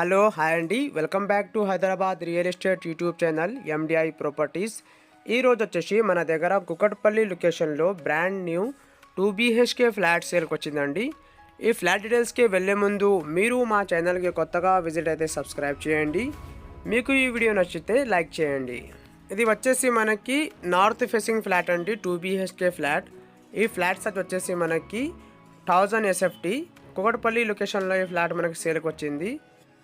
Hello hi అండి, welcome back to Hyderabad real estate YouTube channel MDI properties. ఈరోజు వచ్చేసి మన దగ్గర కుకట్పల్లి లొకేషన్లో బ్రాండ్ న్యూ 2 BHK ఫ్లాట్ సేల్కి వచ్చిందండి. ఈ ఫ్లాట్ డీటెయిల్స్కి వెళ్ళే ముందు మీరు మా ఛానల్కి కొత్తగా విజిట్ అయితే సబ్స్క్రైబ్ చేయండి. మీకు ఈ వీడియో నచ్చితే లైక్ చేయండి. ఇది వచ్చేసి మనకి నార్త్ ఫేసింగ్ ఫ్లాట్ అండి, 2 BHK ఫ్లాట్. ఈ ఫ్లాట్ సైజ్ వచ్చేసి మనకి 1000 SFT. కుకట్పల్లి లొకేషన్లో ఈ ఫ్లాట్ మనకి సేల్కి వచ్చింది.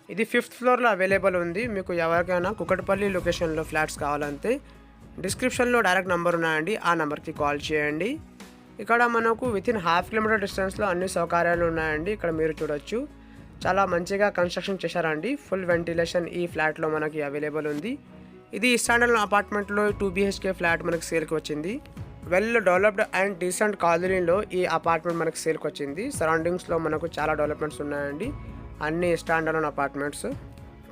ఇది 5th ఫ్లోర్లో అవైలబుల్ ఉంది. మీకు ఎవరికైనా కుకట్పల్లి లొకేషన్లో ఫ్లాట్స్ కావాలంటే డిస్క్రిప్షన్లో డైరెక్ట్ నెంబర్ ఉన్నాయండి, ఆ నెంబర్కి కాల్ చేయండి. ఇక్కడ మనకు వితిన్ ½ కిలోమీటర్ డిస్టెన్స్లో అన్ని సౌకర్యాలు ఉన్నాయండి. ఇక్కడ మీరు చూడొచ్చు, చాలా మంచిగా కన్స్ట్రక్షన్ చేశారండి. ఫుల్ వెంటిలేషన్ ఈ ఫ్లాట్లో మనకి అవైలబుల్ ఉంది. ఇది స్టాండర్డ్ అపార్ట్మెంట్లో 2 BHK ఫ్లాట్ మనకి సేల్కి వచ్చింది. వెల్ డెవలప్డ్ అండ్ డీసెంట్ కాలనీలో ఈ అపార్ట్మెంట్ మనకి సేల్కి వచ్చింది. సరౌండింగ్స్లో మనకు చాలా డెవలప్మెంట్స్ ఉన్నాయండి, అన్ని స్టాండర్డ్ అపార్ట్మెంట్స్.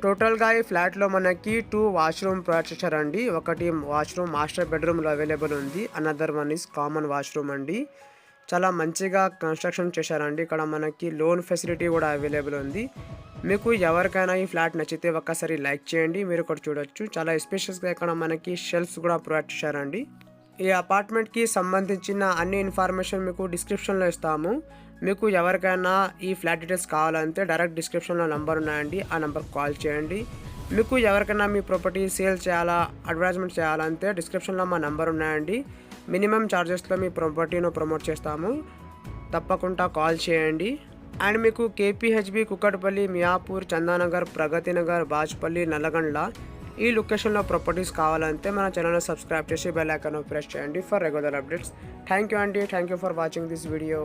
టోటల్గా ఈ ఫ్లాట్లో మనకి 2 వాష్రూమ్ ప్రొవైడ్ చేశారండి. ఒకటి వాష్రూమ్ మాస్టర్ బెడ్రూమ్లో అవైలబుల్ ఉంది, another one is common washroom అండి. చాలా మంచిగా కన్స్ట్రక్షన్ చేశారండి. ఇక్కడ మనకి లోన్ ఫెసిలిటీ కూడా అవైలబుల్ ఉంది. మీకు ఎవరికైనా ఈ ఫ్లాట్ నచ్చితే ఒక్కసారి లైక్ చేయండి. మీరు ఇక్కడ చూడొచ్చు, చాలా ఎస్పెషల్స్గా ఇక్కడ మనకి షెల్ఫ్స్ కూడా ప్రొవైడ్ చేశారండి. ఈ అపార్ట్మెంట్కి సంబంధించిన అన్ని ఇన్ఫర్మేషన్ మీకు డిస్క్రిప్షన్లో ఇస్తాము. మీకు ఎవరికైనా ఈ ఫ్లాట్ డీటెయిల్స్ కావాలంటే డైరెక్ట్ డిస్క్రిప్షన్లో నెంబర్ ఉన్నాయండి, ఆ నెంబర్కి కాల్ చేయండి. మీకు ఎవరికైనా మీ ప్రాపర్టీ సేల్ చేయాలా, అడ్వర్టైజ్మెంట్ చేయాలంటే డిస్క్రిప్షన్లో మా నెంబర్ ఉన్నాయండి. మినిమం ఛార్జెస్లో మీ ప్రాపర్టీను ప్రమోట్ చేస్తాము, తప్పకుండా కాల్ చేయండి. అండ్ మీకు KPHB, కుకట్పల్లి, మియాపూర్, చందానగర్, ప్రగతి నగర్, బాజ్పల్లి, నల్లగండ్ల ఈ లొకేషన్లో ప్రాపర్టీస్ కావాలంటే మన ఛానల్ని సబ్స్క్రైబ్ చేసి బెల్ ఐకాన్ ప్రెస్ చేయండి for regular updates. Thank you అండి, thank you for watching this video.